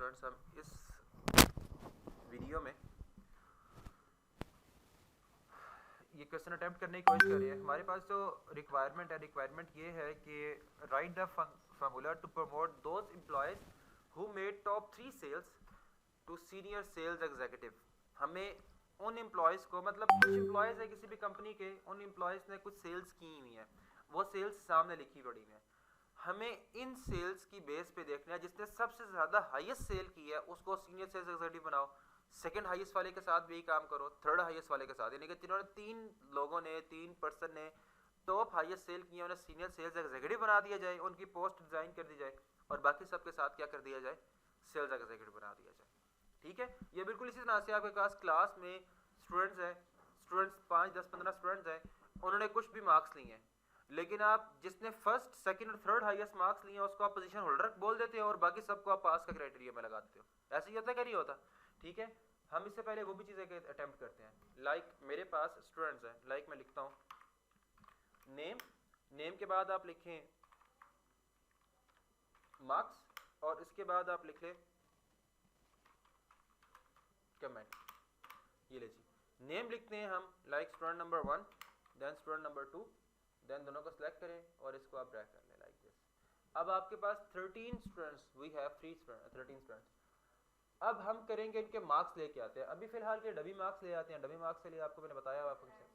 Students, हम इस video में ये क्वेश्चन अटेम्प्ट करने की कोशिश कर रहे हैं। हमारे पास जो रिक्वायरमेंट ये है कि write the formula to promote those employees who made top 3 sales to senior sales executive. हमें उन एम्प्लॉयज़ को, मतलब कुछ एम्प्लॉयज़ है किसी भी कंपनी के, उन एम्प्लॉयज़ ने कुछ सेल्स की हुई हैं, वो सेल्स सामने लिखी पड़ी हैं। हमें इन सेल्स की बेस पे देखना है जिसने सबसे ज़्यादा हाईएस्ट सेल की है उसको सीनियर सेल्स एग्जीक्यूटिव बनाओ, सेकंड हाईएस्ट वाले के साथ भी यही काम करो, थर्ड हाईएस्ट वाले के साथ, यानी कि जिन्होंने 3 पर्सन ने टॉप हाईएस्ट सेल की है उन्हें सीनियर सेल्स एग्जीक्यूटिव बना दिया जाए, उनकी पोस्ट डिजाइन कर दी जाए और बाकी सबके साथ क्या कर दिया जाए, सेल्स एग्जीक्यूटिव बना दिया जाए। ठीक है, ये बिल्कुल इसी तरह से आपके पास क्लास में स्टूडेंट्स हैं, स्टूडेंट्स 5, 10, 15 स्टूडेंट्स हैं, उन्होंने कुछ भी मार्क्स लिए हैं, लेकिन आप जिसने फर्स्ट, सेकंड और थर्ड हाईएस्ट मार्क्स लिए हैं उसको आप पोजीशन होल्डर बोल देते हो और बाकी सबको आप पास का क्राइटेरिया में लगा देते हो। ऐसे ही होता है क्या, नहीं होता? ठीक है, हम इससे पहले वो भी चीज़ें अटेम्प्ट करते हैं। लाइक मेरे पास स्टूडेंट्स हैं, लाइक मैं लिखता हूँ नेम के बाद आप लिखें मार्क्स और इसके बाद आप लिख लें कमेंट। ये ले जी, नेम लिखते हैं हम, like student number 1 then student number 2, then दोनों को सिलेक्ट करें और इसको आप ड्रैग कर लें लाइक दिस। अब आपके पास 13 स्टूडेंट्स, वी हैव 13 स्टूडेंट्स। अब हम करेंगे इनके मार्क्स लेके आते हैं। अभी फिलहाल के डमी मार्क्स ले आते हैं। डमी मार्क्स के लिए आपको मैंने बताया हुआ function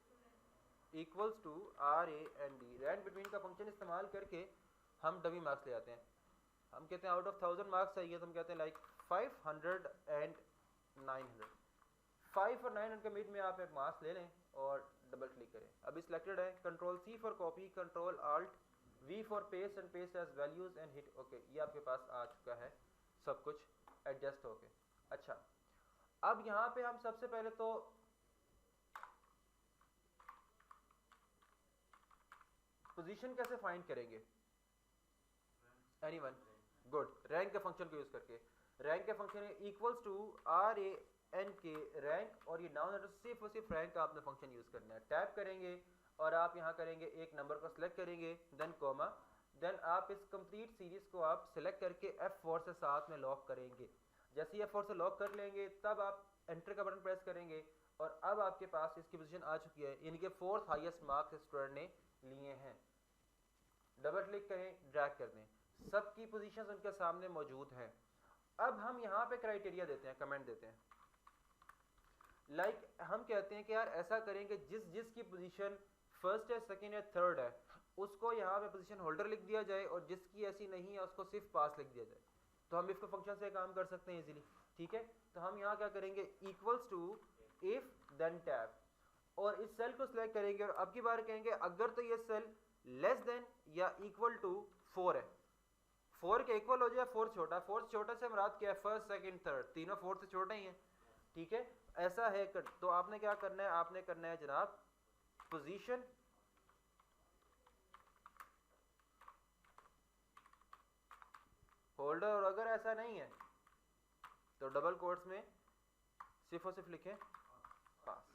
equals to RAND, rand between का फंक्शन इस्तेमाल करके हम डमी मार्क्स ले आते हैं। हम कहते हैं आउट ऑफ 1000 मार्क्स चाहिए तो हम कहते हैं लाइक 500 एंड 900। 5 और 900 के मिड में आप एक मार्क्स ले लें और डबल क्लिक करें। अभी सिलेक्टेड है, control C for copy, control Alt V for paste and paste as values and hit okay. ये आपके पास आ चुका है सब कुछ एडजस्ट होके। अच्छा, अब यहाँ पे हम सबसे पहले तो पोजीशन कैसे फाइंड करेंगे? एनीवन? गुड, रैंक के फंक्शन को यूज करके। रैंक के फंक्शन है इक्वल्स टू RAN के रैंक, और ये नाउन है तो सिर्फ और सिर्फ रैंक का आपने फंक्शन यूज करना है। टैप करेंगे और आप यहाँ करेंगे एक नंबर को सिलेक्ट करेंगे, देन कॉमा, देन आप इस कंप्लीट सीरीज को आप सिलेक्ट करके F4 से साथ में लॉक करेंगे। जैसे ही F4 से लॉक कर लेंगे तब आप एंटर का बटन प्रेस करेंगे और अब आपके पास इसकी पोजीशन आ चुकी है, यानी कि 4th हाईएस्ट मार्क्स स्टूडेंट ने लिए हैं। डबल क्लिक करें, ड्रैग कर दें, सबकी पोजीशंस उनके सामने मौजूद हैं। अब हम यहाँ पे क्राइटेरिया देते हैं, कमेंट देते हैं। लाइक हम कहते हैं कि यार ऐसा करें कि जिसकी पोजीशन फर्स्ट है, सेकंड है, थर्ड है, उसको यहाँ पे पोजीशन होल्डर लिख दिया जाए और जिसकी ऐसी नहीं है उसको सिर्फ पास लिख दिया जाए। तो हम इसको फंक्शन से काम कर सकते हैं इजीली। ठीक है, तो हम यहाँ क्या करेंगे, equals to if then tab, और इस सेल को सिलेक्ट करेंगे और अब की बार कहेंगे अगर तो ये सेल लेस देन या इक्वल टू 4 है, 4 के इक्वल हो जाए, 4 छोटा, 4 से छोटा से मुराद क्या है, फर्स्ट, सेकंड, थर्ड, तीनों 4 से छोटे ही हैं। ठीक है, ऐसा है तो आपने क्या करना है, आपने करना है जनाब पोजीशन होल्डर, और अगर ऐसा नहीं है तो डबल कोट्स में सिर्फ और सिर्फ लिखें पास।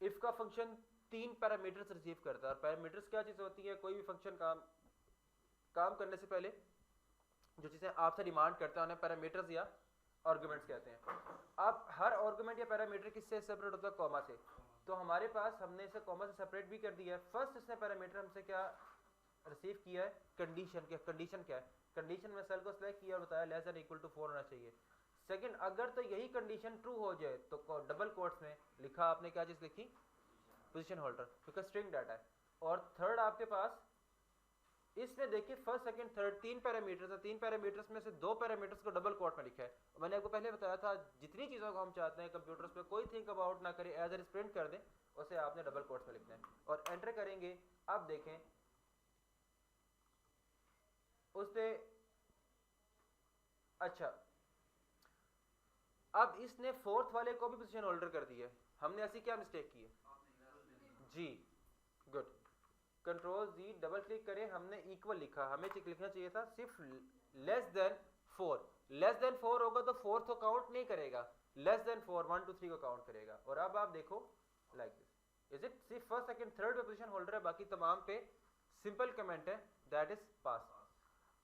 इफ का फंक्शन 3 पैरामीटर्स रिसीव करता है, और पैरामीटर्स क्या चीज होती है, कोई भी फंक्शन काम करने से पहले जो चीजें आपसे डिमांड करता है उन्हें पैरामीटर्स या आर्गुमेंट्स कहते हैं। अब हर आर्गुमेंट या पैरामीटर किससे सेपरेट होता है, कॉमा से। तो हमारे पास हमने इसे कॉमा से सेपरेट भी कर दिया है। फर्स्ट इसने पैरामीटर हमसे क्या रिसीव किया है, कंडीशन। कंडीशन क्या है, कंडीशन में सेल को सिलेक्ट किया और बताया लेस देन इक्वल टू 4 होना चाहिए। सेकंड, अगर तो यही कंडीशन ट्रू हो जाए तो डबल कोट्स में लिखा आपने क्या चीज लिखी, पोजीशन होल्डर, क्योंकि स्ट्रिंग डाटा है। और थर्ड आपके पास इसने देखिए फर्स्ट, सेकंड, थर्ड 3 पैरामीटर्स है, 3 पैरामीटर्स में से 2 पैरामीटर्स को डबल कोट में लिखा है। मैंने आपको पहले बताया था जितनी चीजों को हम चाहते हैं कंप्यूटर्स पे कोई थिंक अबाउट ना करें, एज ए प्रिंट कर दें, उसे आपने डबल कोट्स में लिखना है और एंटर करेंगे। अब देखें उसने, अच्छा, अब इसने 4th वाले को भी पोजीशन होल्डर कर दिया है। हमने ऐसी क्या मिस्टेक की है जी, good, control Z, double click करें, हमने इक्वल लिखा, हमें लिखना चाहिए था सिर्फ लेस देन 4। लेस देन 4 होगा तो 4th को काउंट नहीं करेगा, लेस देन 4 1 2 3 को काउंट करेगा। और अब आप देखो लाइक दिस, इज इट, सिर्फ फर्स्ट, सेकंड, थर्ड पे पोजीशन होल्डर है, बाकी तमाम पे सिंपल कमेंट है, दैट इज पास।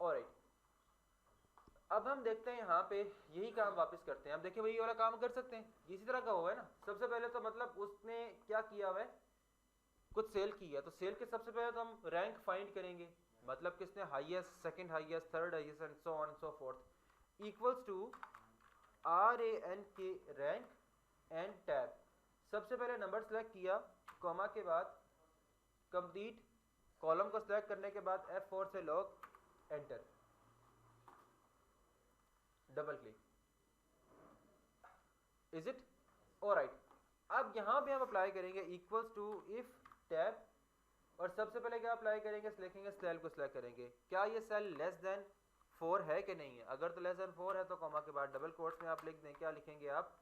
ऑलराइट, अब हम देखते हैं यहाँ पे यही काम वापस करते हैं। अब देखिए वही वाला काम कर सकते हैं, इसी तरह का हुआ है ना। सबसे पहले तो मतलब उसने क्या किया हुआ है, कुछ सेल किया, तो सेल के सबसे पहले तो हम रैंक फाइंड करेंगे, मतलब किसने highest, second highest, third highest and so on so fourth, equals to RANK rank and tab. सबसे पहले नंबर सेलेक्ट किया, कॉमा के बाद कंप्लीट कॉलम को सिलेक्ट करने के बाद F4 से log, enter, double click, is it alright. अब यहां पे हम अप्लाई करेंगे इक्वल्स टू इफ टैब, और सबसे पहले क्या अप्लाई करेंगे, लिखेंगे सेल को सिलेक्ट करेंगे, क्या ये सेल लेस देन 4 है कि नहीं है। अगर तो लेस देन 4 है तो कॉमा के बाद डबल कोट्स में आप लिख दें, क्या लिखेंगे आप,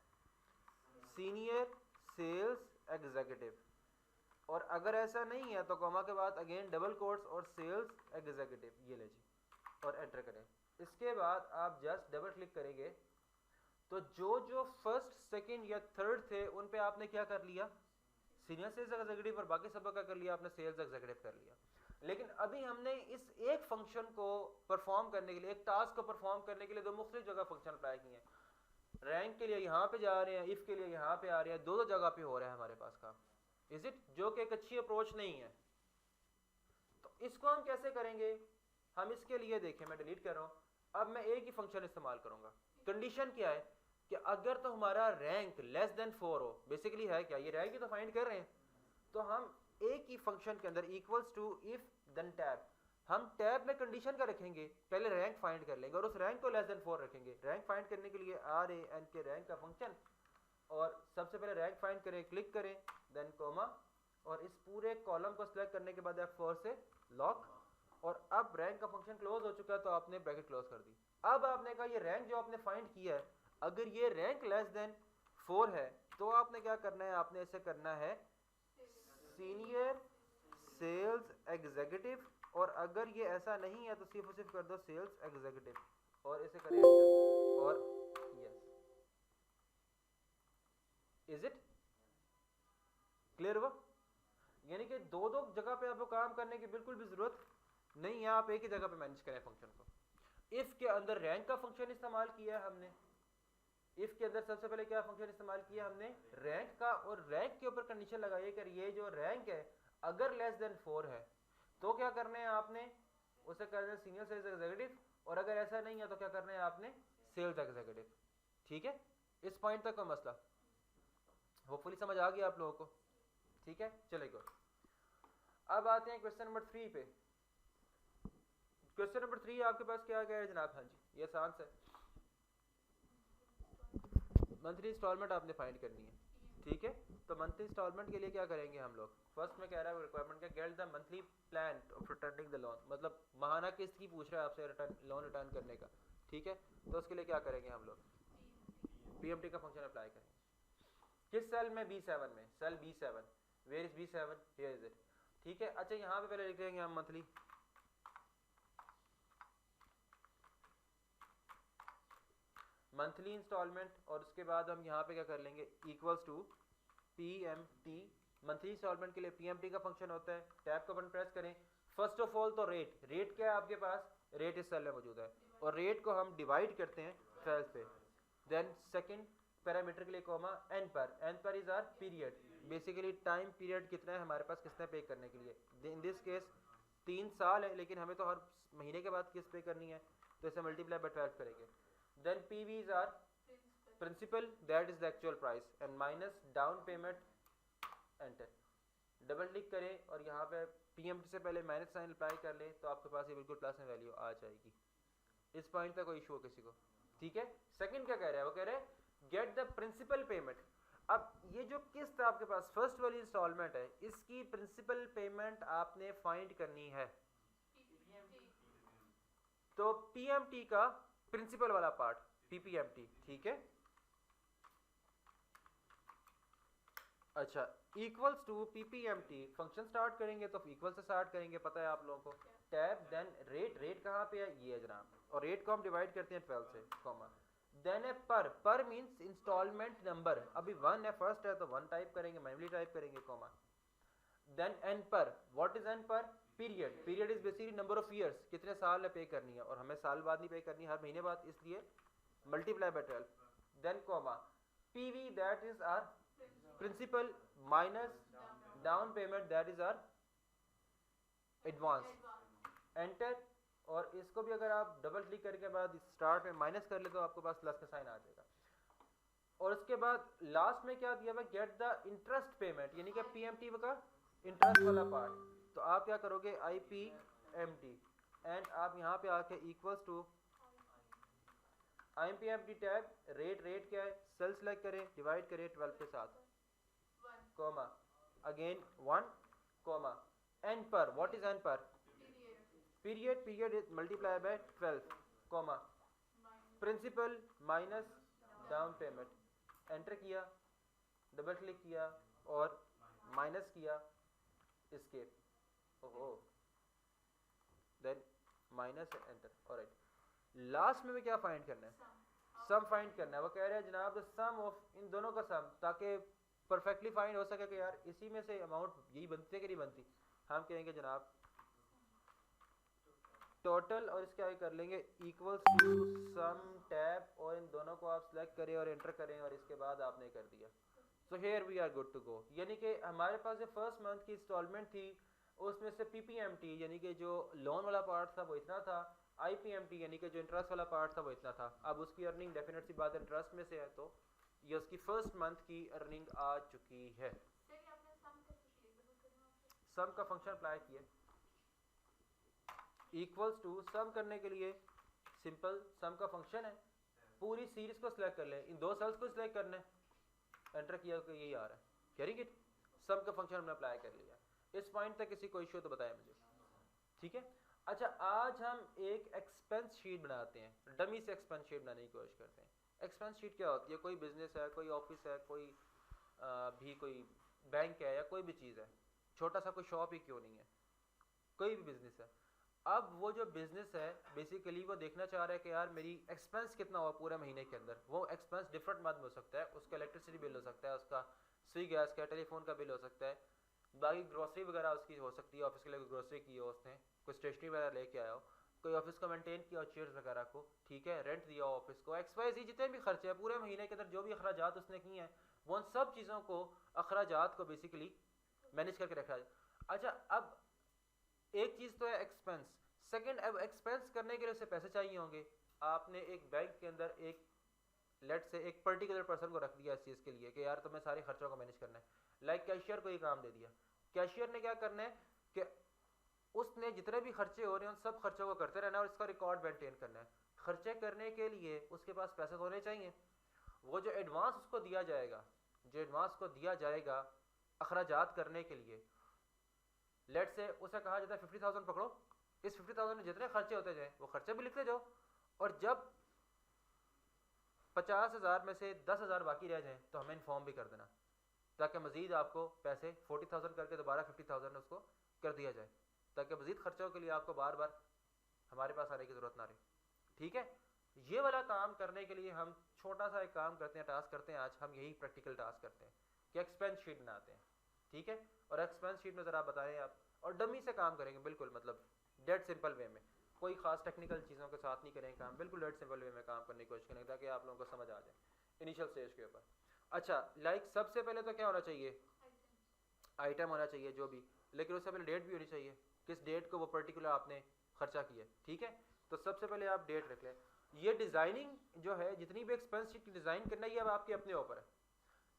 सीनियर सेल्स एग्जीक्यूटिव, और अगर ऐसा नहीं है तो कॉमा के बाद अगेन डबल कोट्स और सेल्स एग्जीक्यूटिव, ये ले जी, और एंटर करें। इसके बाद आप जस्ट डबल क्लिक करेंगे तो जो जो फर्स्ट सेकंड या थर्ड थे उन पे आपने क्या कर लिया, सीनियर सेल्स एग्जीक्यूटिव, और बाकी सब का कर लिया आपने सेल्स एग्जीक्यूटिव कर लिया। लेकिन अभी हमने इस एक फंक्शन को परफॉर्म करने के लिए, एक टास्क को परफॉर्म करने के लिए दो मुख्तलिफ जगह फंक्शन अप्लाई किए हैं। रैंक के लिए यहाँ पे जा रहे हैं, इफ के लिए यहाँ पे आ रहे हैं, दो जगह पे हो रहा है हमारे पास काम, इज इट, जो कि एक अच्छी अप्रोच नहीं है। तो इसको हम कैसे करेंगे, हम इसके लिए देखें, मैं डिलीट कर रहा हूँ, अब मैं एक ही फंक्शन इस्तेमाल करूंगा। कंडीशन क्या है कि अगर तो हमारा रैंक लेस देन 4 हो, बेसिकली है क्या, ये रैंक ही तो फाइंड कर रहे हैं, तो हम एक ही फंक्शन के अंदर equals to if then tab, हम टैब में कंडीशन का रखेंगे, पहले रैंक फाइंड कर लेंगे और उस रैंक को लेस देन 4 रखेंगे। रैंक फाइंड करने के लिए RANK रैंक का फंक्शन, और सबसे पहले रैंक फाइंड करें, क्लिक करें, देन कोमा, और इस पूरे कॉलम को सिलेक्ट करने के बाद F4 से लॉक, और अब रैंक का फंक्शन क्लोज हो चुका है तो आपने ब्रैकेट क्लोज कर दी। अब आपने कहा ये रैंक जो आपने फाइंड किया है, अगर ये रैंक लेस देन 4 है तो आपने क्या करना है, आपने इसे करना है सीनियर सेल्स एग्जीक्यूटिव, और अगर ये ऐसा नहीं है तो सिर्फ और सिर्फ कर दो सेल्स एग्जीक्यूटिव, और इसे करें एंटर, और यस, इज इट क्लियर हुआ। यानी कि दो दो जगह पे आपको काम करने की बिल्कुल भी जरूरत नहीं है, आप एक ही जगह पे मैनेज करें फंक्शन को। इफ के अंदर रैंक का फंक्शन इस्तेमाल किया है हमने, इफ के अंदर सबसे पहले क्या फंक्शन इस्तेमाल किया हमने, रैंक का, और रैंक के ऊपर कंडीशन लगाइए कि ये जो रैंक है अगर लेस देन 4 है तो क्या करना है आपने, उसे करना है सीनियर सेल्स एग्जीक्यूटिव, और अगर ऐसा नहीं है तो क्या करना है आपने, सेल्स एग्जीक्यूटिव। ठीक है, इस पॉइंट तक का मसला होपफुली समझ आ गया आप लोगों को। ठीक है, चलेगा। अब आते हैं क्वेश्चन नंबर 3 पे। क्वेश्चन नंबर 3 आपके पास क्या है जनाब, हाँ जी ये आसान सा, मंथली इंस्टॉलमेंट आपने फाइंड करनी है। ठीक है, तो मंथली इंस्टॉलमेंट के लिए क्या करेंगे हम लोग, फर्स्ट में कह रहा है रिक्वायरमेंट क्या, get the monthly plan of returning the loan, मतलब माहाना किस्त की पूछ रहा है आपसे, रिटर्न लोन रिटर्न करने का। ठीक है, तो उसके लिए क्या करेंगे हम लोग, PMT का फंक्शन अप्लाई करेंगे। किस सेल में, B7 में, cell B7, where is B7, here is it. ठीक है, अच्छा यहाँ पे पहले लिख देंगे हम मंथली, मंथली इंस्टॉलमेंट, और उसके बाद हम यहाँ पे क्या कर लेंगे, equals to PMT। Monthly installment के लिए PMT का फंक्शन होता है, टैब का बटन प्रेस करें। फर्स्ट ऑफ ऑल तो रेट, रेट क्या है आपके पास, रेट इस सेल में मौजूद है, और रेट को हम डिवाइड करते हैं 12 पे। देन सेकंड पैरामीटर के लिए comma, n per is our period, basically time period कितना है हमारे पास किसने पे करने के लिए, इन दिस केस 3 साल है, लेकिन हमें तो हर महीने के बाद किस्त पे करनी है, तो इसे मल्टीप्लाई बाय 12 करेंगे। Then PVs are principal, that is the actual price, and minus down payment, enter, double click करें और यहाँ पे PMT से पहले माइनस साइन अप्लाई कर लें तो आपके पास ये बिल्कुल प्लस में वैल्यू आ जाएगी। इस पॉइंट तक कोई इशू हो किसी को। ठीक है, सेकंड क्या कह रहा है, वो कह रहा है गेट द प्रिंसिपल पेमेंट। अब ये जो किस्त आपके पास फर्स्ट वाली इंस्टॉलमेंट है, इसकी प्रिंसिपल पेमेंट आपने फाइंड करनी है, तो PMT का प्रिंसिपल वाला पार्ट PPMT। ठीक है, अच्छा equals to PPMT, function start करेंगे तो इक्वल से स्टार्ट करेंगे, पता है आप लोगों को, टैब, देन रेट, रेट कहाँ पे है, ये है जनाब, और रेट को हम डिवाइड करते हैं 12 से, कॉमा, देन है पर मींस इंस्टॉलमेंट नंबर, अभी 1 है, फर्स्ट है तो 1 टाइप करेंगे, मैनुअली टाइप करेंगे, comma, then N per, what is n per, period is basically number of years, कितने साल पे करनी है, और हमें साल बाद नहीं पे करनी, हर महीने बाद, इसलिए multiply by 12। Then comma PV that is our principal minus down payment that is our advance, enter. और इसको भी अगर आप डबल क्लिक करके बाद स्टार्ट में माइनस कर ले तो आपके पास प्लस का साइन आ जाएगा। और उसके बाद लास्ट में क्या दिया हुआ, गेट द इंटरेस्ट पेमेंट, यानी कि पीएमटी का इंटरेस्ट वाला पार्ट। तो आप क्या करोगे, IPMT, एंड आप यहाँ पे आके equals to IPMT tab, rate क्या है, सेल सेलेक्ट करें, डिवाइड करें 12 के साथ, comma again 1, comma n per, what is n per, period is multiply by 12, comma principal minus down payment, enter किया, डबल क्लिक किया और माइनस किया, एस्केप, ओहो, then minus enter. Alright, last में क्या फाइंड करना है, सम फाइंड करना है। वो कह रहे हैं जनाब सम ऑफ इन दोनों का सम, ताकि परफेक्टली फाइंड हो सके कि यार इसी में से अमाउंट यही बनती है कि नहीं बनती। हम कहेंगे जनाब टोटल, और इसके आगे कर लेंगे इक्वल्स टू सम टैब, और इन दोनों को आप सिलेक्ट करें और एंटर करें, और इसके बाद आपने कर दिया। So here we are good to go. यानी कि हमारे पास जो फर्स्ट मंथ की इंस्टॉलमेंट थी उसमें से PPMT यानी कि जो लोन वाला पार्ट था वो इतना था, IPMT यानी कि जो इंटरेस्ट वाला पार्ट था वो इतना था। अब उसकी अर्निंग डेफिनेट सी बात इंटरेस्ट में से है, तो ये उसकी फर्स्ट मंथ की अर्निंग आ चुकी है। सम का फंक्शन अप्लाई किया, इक्वल्स टू सम करने के लिए सिंपल सम का फंक्शन है, पूरी सीरीज को सिलेक्ट कर ले, इन दो सेल्स को सिलेक्ट करना है, एंटर किया कि यही आ रहा है, कैरी इट, सम का फंक्शन हमने अप्लाई कर लिया। इस पॉइंट तक किसी को इश्यू तो बताया मुझे, ठीक है। अच्छा, आज हम एक एक्सपेंस शीट बनाते हैं, डमी से एक्सपेंस शीट बनाने की कोशिश करते हैं। एक्सपेंस शीट क्या होती है, कोई बिजनेस है, कोई ऑफिस है, कोई भी कोई बैंक है, या कोई भी चीज़ है, छोटा सा कोई शॉप ही क्यों नहीं है, कोई भी बिजनेस है। अब वो जो बिजनेस है बेसिकली वो देखना चाह रहा है कि यार मेरी एक्सपेंस कितना हुआ पूरे महीने के अंदर। वो एक्सपेंस डिफरेंट मद में हो सकता है, उसका इलेक्ट्रिसिटी बिल हो सकता है, उसका स्विगी गैस का, टेलीफोन का बिल हो सकता है, बाकी ग्रोसरी वगैरह उसकी हो सकती है, ऑफिस के लिए ग्रोसरी की हो उसने, कोई स्टेशनरी वगैरह लेके आया हो, कोई ऑफिस को मेंटेन किया हो, चेयर्स वगैरह को, ठीक है, रेंट दिया हो ऑफिस को, XYZ जितने भी खर्चे हैं पूरे महीने के अंदर, जो भी अखराजात उसने किए हैं, वो उन सब चीज़ों को, अखराजात को बेसिकली मैनेज करके रखा है। अच्छा, अब एक चीज़ तो है एक्सपेंस, सेकंड अब एक्सपेंस करने के लिए उसे पैसे चाहिए होंगे। आपने एक बैंक के अंदर एक लेट से एक पर्टिकुलर पर्सन को रख दिया इस चीज़ के लिए कि यार तुम्हें सारे खर्चों को मैनेज करना है, लाइक कैशियर को ये काम दे दिया। कैशियर ने क्या करना है कि उसने जितने भी खर्चे हो रहे हैं उन सब खर्चों को करते रहना और इसका रिकॉर्ड मेंटेन करना है। खर्चे करने के लिए उसके पास पैसे होने चाहिए। वो जो एडवांस उसको दिया जाएगा, जो एडवांस को दिया जाएगा अखराजात करने के लिए, लेट से उसे कहा जाता है 50,000 पकड़ो, इस 50,000 में जितने खर्चे होते जाए वो खर्चे भी लिखते जाओ, और जब 50,000 में से 10,000 बाकी रह जाए तो हमें इन्फॉर्म भी कर देना, ताकि मजीद आपको पैसे 40,000 करके दोबारा 50,000 उसको कर दिया जाए, ताकि मजीद खर्चों के लिए आपको बार बार हमारे पास आने की ज़रूरत ना रहे, ठीक है। ये वाला काम करने के लिए हम छोटा सा एक काम करते हैं, टास्क करते हैं। आज हम यही प्रैक्टिकल टास्क करते हैं कि एक्सपेंस शीट बनाते हैं, ठीक है। और एक्सपेंस शीट में ज़रा बताएं आप, और डमी से काम करेंगे, बिल्कुल मतलब डेड सिंपल वे में, कोई खास टेक्निकल चीज़ों के साथ नहीं करेंगे काम, बिल्कुल डेड सिंपल वे में काम करने की कोशिश करेंगे ताकि आप लोगों को समझ आ जाए इनिशियल स्टेज के ऊपर। अच्छा, लाइक सबसे पहले तो क्या होना चाहिए, आइटम होना चाहिए जो भी, लेकिन उससे पहले डेट भी होनी चाहिए, किस डेट को वो पर्टिकुलर आपने खर्चा किया, ठीक है। तो सबसे पहले आप डेट रख लें। ये डिज़ाइनिंग जो है, जितनी भी एक्सपेंस शीट की डिज़ाइन करना, ये अब आपके अपने ऊपर है।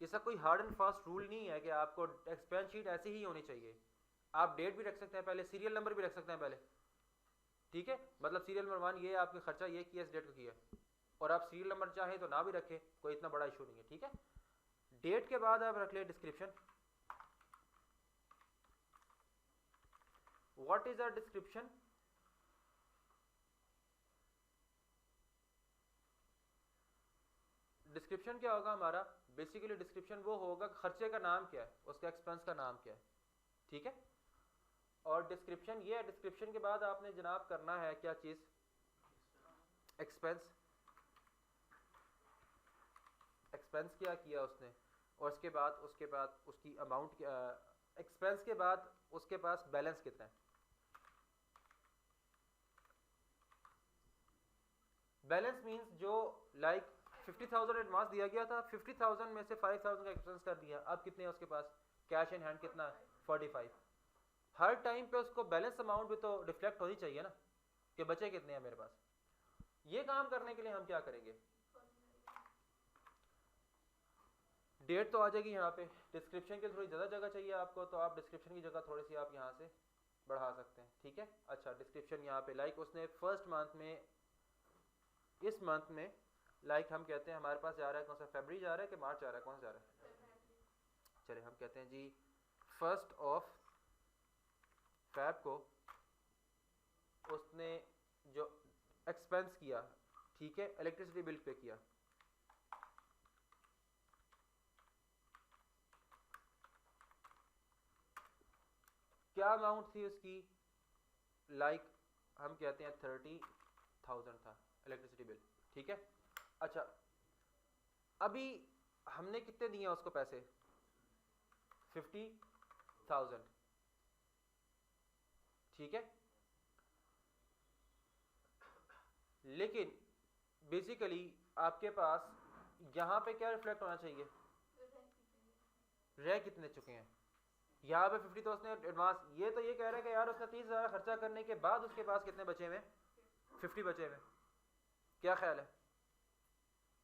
इसका कोई हार्ड एंड फास्ट रूल नहीं है कि आपको एक्सपेंस शीट ऐसी ही होनी चाहिए। आप डेट भी रख सकते हैं पहले, सीरियल नंबर भी रख सकते हैं पहले, ठीक है। मतलब सीरियल नंबर 1 ये आपके खर्चा ये किया, इस डेट को किया, और आप सीरियल नंबर चाहें तो ना भी रखें, कोई इतना बड़ा इशू नहीं है, ठीक है। डेट के बाद आप रख ले description. What is a description? Description क्या होगा हमारा, बेसिकली डिस्क्रिप्शन वो होगा खर्चे का नाम क्या है, उसका एक्सपेंस का नाम क्या है, ठीक है। और डिस्क्रिप्शन ये है, डिस्क्रिप्शन के बाद आपने जनाब करना है क्या चीज़, एक्सपेंस, एक्सपेंस क्या किया उसने, और उसके बाद उसकी अमाउंट, एक्सपेंस के बाद उसके पास बैलेंस कितना है, बैलेंस मींस जो लाइक 50,000 एडवांस दिया गया था, 50,000 में से 5,000 का एक्सपेंस कर दिया, अब कितने है उसके पास कैश इन हैंड, कितना 45। हर टाइम पे उसको बैलेंस अमाउंट भी तो रिफ्लेक्ट होनी चाहिए ना कि बचे कितने हैं मेरे पास। ये काम करने के लिए हम क्या करेंगे, डेट तो आ जाएगी यहाँ पे, डिस्क्रिप्शन की थोड़ी ज़्यादा जगह चाहिए आपको तो आप डिस्क्रिप्शन की जगह थोड़ी सी आप यहाँ से बढ़ा सकते हैं, ठीक है। अच्छा डिस्क्रिप्शन यहाँ पे लाइक उसने फर्स्ट मंथ में, इस मंथ में लाइक हम कहते हैं हमारे पास जा रहा है कौन सा, फरवरी जा रहा है कि मार्च जा रहा है, कौन सा जा रहा है, चले हम कहते हैं जी 1 Feb को उसने जो एक्सपेंस किया, ठीक है, इलेक्ट्रिसिटी बिल पे किया, क्या अमाउंट थी उसकी, लाइक हम कहते हैं 30,000 था इलेक्ट्रिसिटी बिल, ठीक है। अच्छा अभी हमने कितने दिए उसको पैसे, 50,000, ठीक है। लेकिन बेसिकली आपके पास यहाँ पे क्या रिफ्लेक्ट होना चाहिए, रह कितने चुके हैं, यहाँ पे 50 तो उसने एडवांस, ये तो ये कह रहा है कि यार उसने 30,000 खर्चा करने के बाद उसके पास कितने बचे हुए, 50 बचे हुए, क्या ख्याल है,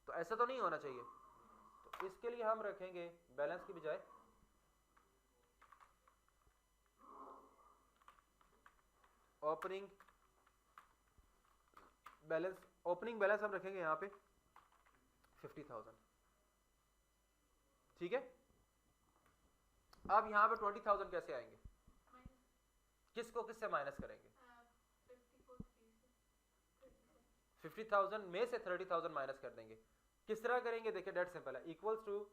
तो ऐसा तो नहीं होना चाहिए। तो इसके लिए हम रखेंगे बैलेंस की बजाय ओपनिंग बैलेंस, ओपनिंग बैलेंस हम रखेंगे यहाँ पे 50,000, ठीक है। अब यहाँ पे 20,000 कैसे आएंगे, किसको किससे माइनस करेंगे, 50,000 में से 30,000 माइनस कर देंगे। किस तरह करेंगे, देखिए डेट सिंपल है, इक्वल्स टू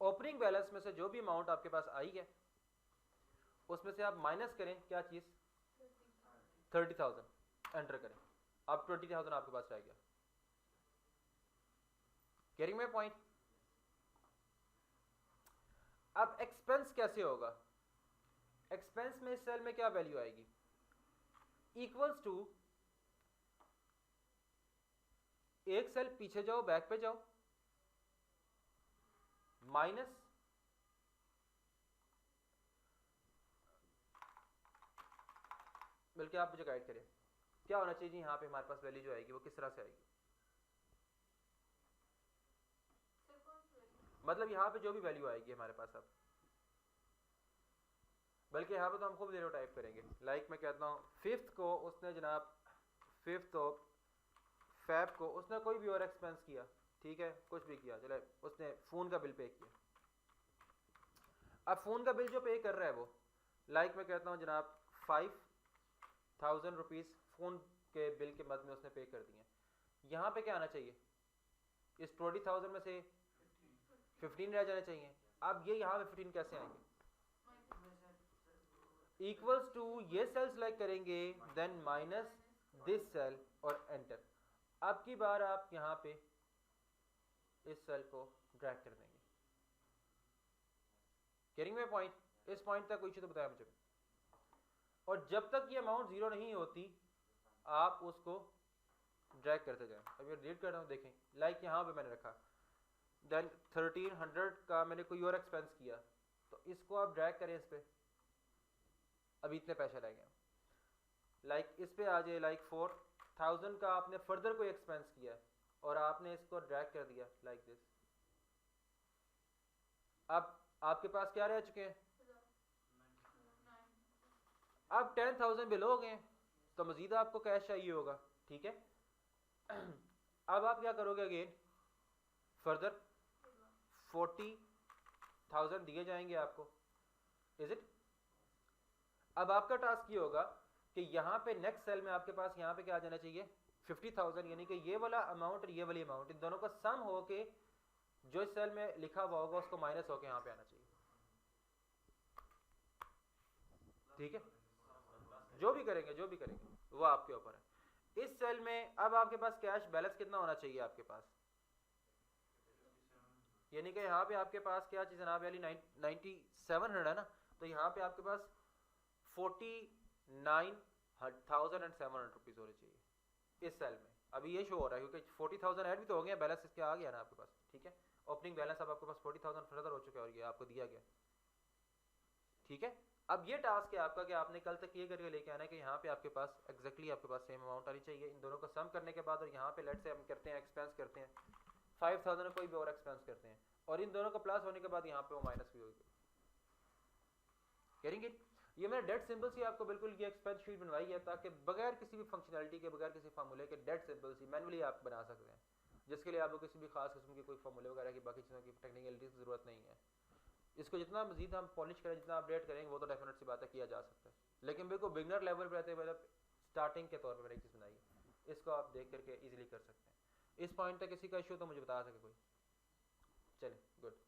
ओपनिंग बैलेंस में से जो भी अमाउंट आपके पास आई है उसमें से आप माइनस करें क्या चीज, 30,000 एंटर करें, अब 20,000 आपके पास रह गया। कैरिंग में पॉइंट। अब एक्सपेंस कैसे होगा, एक्सपेंस में इस सेल में क्या वैल्यू आएगी, इक्वल्स टू, एक सेल पीछे जाओ, बैक पे जाओ, माइनस बल्कि आप मुझे गाइड करें क्या होना चाहिए, यहाँ पे हमारे पास वैल्यू जो आएगी वो किस तरह से आएगी, मतलब यहाँ पे जो भी वैल्यू आएगी हमारे पास, अब बल्कि यहाँ पे तो हम खूब जीरो टाइप करेंगे, लाइक मैं कहता हूँ 5th को उसने जनाब 5th Feb को उसने कोई भी और एक्सपेंस किया, ठीक है, कुछ भी किया, चले उसने फ़ोन का बिल पे किया। अब फ़ोन का बिल जो पे कर रहा है वो लाइक मैं कहता हूँ जनाब 5,000 रुपीज़ फ़ोन के बिल के मद में उसने पे कर दिए। यहाँ पे क्या आना चाहिए, इस 20,000 में से 15 रह जाने चाहिए। अब ये यहाँ पे 15 कैसे आएंगे, इक्वल्स टू ये सेल सेलेक्ट करेंगे देन माइनस दिस सेल और एंटर। अब की बार आप यहाँ पे इस सेल को ड्रैग कर देंगे, कैरिंग में पॉइंट, इस पॉइंट तक कोई इशू तो बताया मुझे। और जब तक ये अमाउंट जीरो नहीं होती आप उसको ड्रैग करते जाएं। अब ये डिलीट कर रहा हूँ, देखें लाइक यहाँ पे मैंने रखा, देन 1300 का मैंने कोई और एक्सपेंस किया, तो इसको आप ड्रैग करें इस पे, अभी इतने पैसे रह गए, लाइक इस पे आ जाए, लाइक 4,000 का आपने फर्दर कोई एक्सपेंस किया और आपने इसको ड्रैग कर दिया लाइक दिस। अब आपके पास क्या रह चुके हैं, अब 10,000 बिल हो गए तो मजीद आपको कैश चाहिए होगा, ठीक है। अब आप क्या करोगे, अगेन फर्दर 40,000 दिए जाएंगे आपको, इज इट। अब आपका टास्क ये होगा कि यहाँ पे नेक्स्ट सेल में आपके पास यहाँ पे क्या आ जाना चाहिए 50,000, यानी कि ये वाला अमाउंट और ये वाली अमाउंट इन दोनों का सम हो के जो इस सेल में लिखा हुआ होगा उसको माइनस होके यहाँ पे आना चाहिए, ठीक है। जो भी करेंगे वो आपके ऊपर है। इस सेल में अब आपके पास कैश बैलेंस कितना होना चाहिए आपके पास, यानी कि यहाँ पे आपके पास क्या चीज़ जनाब वाली 9700 है ना, तो यहाँ पे आपके पास 49,700 रुपीज़ होने चाहिए, इस सेल में अभी ये शो हो रहा है क्योंकि 40,000 ऐड भी तो हो गया, बैलेंस इसके आ गया ना आपके पास, ठीक है। ओपनिंग बैलेंस अब आपके पास 40,000 फर्दर हो चुका है और ये आपको दिया गया, ठीक है। अब ये टास्क है आपका कि आपने कल तक ये करके लेके आना है कि यहाँ पे आपके पास एग्जैक्टली आपके पास सेम अमाउंट आनी चाहिए। इन दोनों को सम करने के बाद और यहाँ पे लेट से हम करते हैं एक्सपेंस करते हैं 5,000 कोई भी और एक्सपेंस करते हैं और इन दोनों का प्लस होने के बाद यहाँ पे वो माइनस भी होगी, करेंगे। ये मैंने डेट सिंबल से आपको बिल्कुल ये एक्सपेंस शीट बनवाई है ताकि बगैर किसी भी फंक्शनैलिटी के, बगैर किसी फार्मूले के डेट सिंबल से मैनुअली आप बना सकते हैं, जिसके लिए आपको किसी भी खास किस्म की कोई फार्मूले वगैरह की बाकी चीज़ों की टेक्निकलिटीज की ज़रूरत नहीं है। इसको जितना मजीद हम पॉलिश करें, जितना अपडेट करेंगे वो तो डेफिनेट सी बात है किया जा सकता है, लेकिन बिल्कुल बिगनर लेवल पर रहते हुए मतलब स्टार्टिंग के तौर पर मैंने एक चीज़ बनाई है, इसको आप देख करके ईजिली कर सकते हैं। इस पॉइंट तक किसी का इशू तो मुझे बता सके कोई, चले गुड।